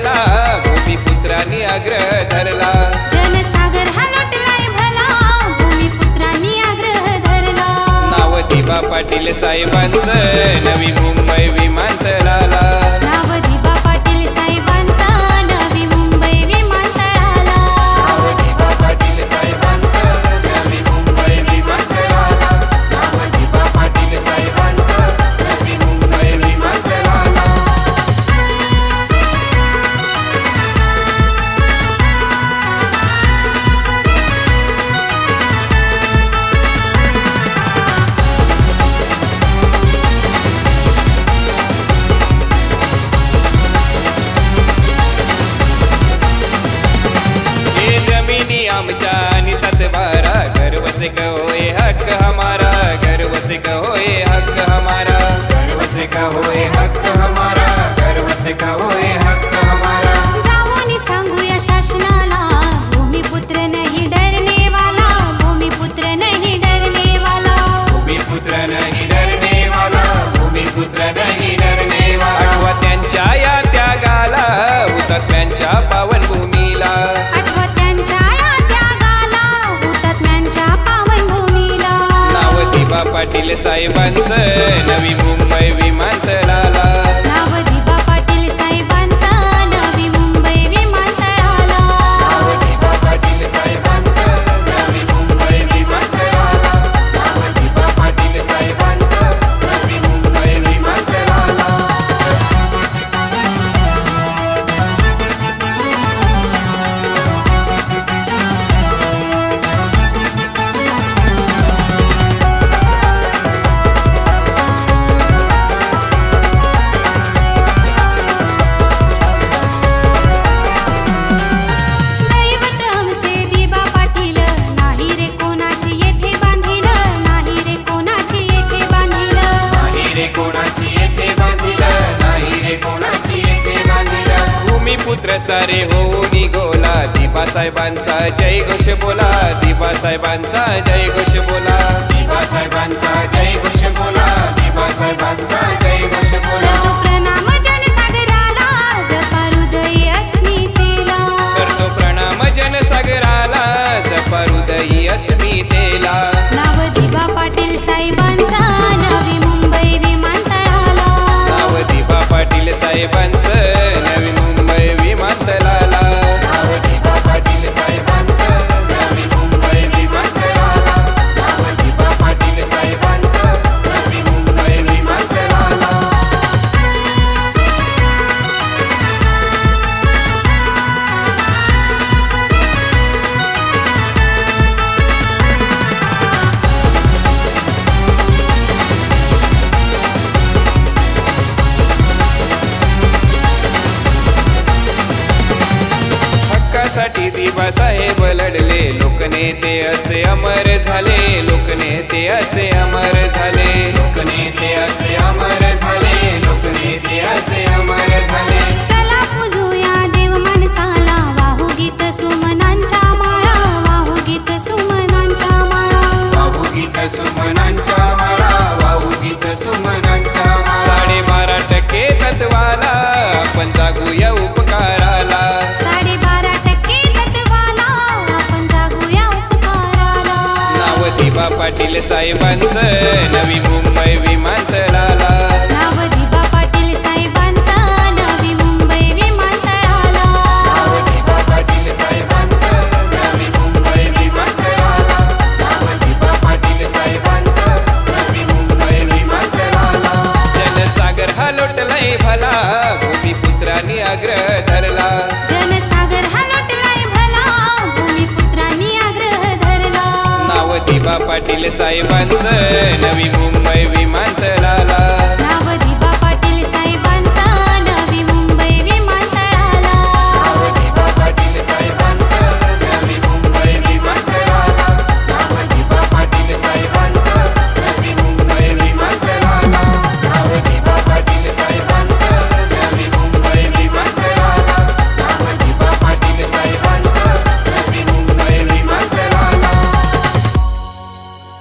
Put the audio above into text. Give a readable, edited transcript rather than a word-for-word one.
भाला भूमिपुत्रांनी आग्रह धरला जनसागर हा लोटलाय भला भूमिपुत्रांनी आग्रह धरला नाव दिबा पाटील साहेबांचं नवी मुंबई विमानतळाला नाव दिबा पाटील साहेबांचा नवी मुंबई विमानतळाला नाव दिबा पाटील साहेबांचं नवी मुंबई विमानतळाला नाव दिबा पाटील साहेबांचं नवी मुंबई विमानतळाला आमचा आणि 7/12 गर्व से कहो ये हक हमारा गर्व से कहो ये हक हमारा गर्व से कहो ये हक हमारा गर्व से कहो ये हक हमारा जाऊन सांगूया शासनाला भूमिपुत्र नहीं डरने वाला भूमिपुत्र नहीं डरने वाला भूमिपुत्र नहीं डरने वाला भूमिपुत्र नहीं डरने वाला आठवा त्यांच्या या त्यागाला हुतात्म्यांच्या पावन भूमीला आठवा त्यांच्या या त्यागाला हुतात्म्यांच्या पावन भूमीला नाव दिबा पाटील साहेबांचं नवी मुंबई विमानतळाला नाव दिबा पाटील साहेबांचा नवी मुंबई विमानतळाला नाव दिबा पाटील साहेबांचं नवी मुंबई विमानतळाला नाव दिबा पाटील साहेबांचं नवी मुंबई विमानतळाला दैवत आमचे दिबा पाटील नाही रे कोणाची येथे बांधील नाही रे कोणाची येथे बांधील नाही रे कोणाची येथे बांधिलं नाही रे कोणाची येथे बांधिलं भूमिपुत्र सारे होऊन गोला दिबा साहेबांचा जय घोष बोला दिबा साहेबांचा जय घोष बोला दिबा साहेबांचा जय घोष बोला दिबा साहेबांचा जय घोष बोला करतो प्रणाम जनसागराला जपा हृदयी अस्मितेला करतो प्रणाम जनसागराला जपा हृदयी अस्मितेला नाव दिबा पाटील साहेबांचा नवी मुंबई विमानतळाला नाव दिबा पाटील साहेबांचं नवी मुंबई विमानतळाला नाव दिबा पाटील साहेबांचं नवी मुंबई विमानतळाला नाव दिबा पाटील साहेबांचं नवी मुंबई विमानतळाला हक्कासाठी दिबा साहेब लढले लोकनेते असे अमर झाले लोकनेते असे अमर झाले लोकनेते असे अमर झाले लोकनेते असे अमर झाले चला पूजूया देव माणसाला वाहू गीत सुमनांच्या माळा वाहू गीत सुमनांच्या माळा वाहू गीत सुमनांच्या माळा वाहू गीत सुमनांच्या माळा 12.5% तत्वाला आपण जागूया उपकाराला 12.5% तत्वाला आपण जागूया उपकाराला नाव दिबा पाटील साहेबांचं नवी मुंबई विमानतळाला नाव दिबा पाटील साहेबांचा नवी मुंबई विमानतळाला नाव दिबा पाटील साहेबांचं नवी मुंबई विमानतळाला नाव दिबा पाटील साहेबांचं नवी मुंबई विमानतळाला जनसागर हा लोटलाय भला भूमिपुत्रांनी आग्रह धरला जनसागर हा लोटलाय भला भूमिपुत्रांनी आग्रह धरला नाव दिबा पाटील साहेबांचं नवी मुंबई विमानतळाला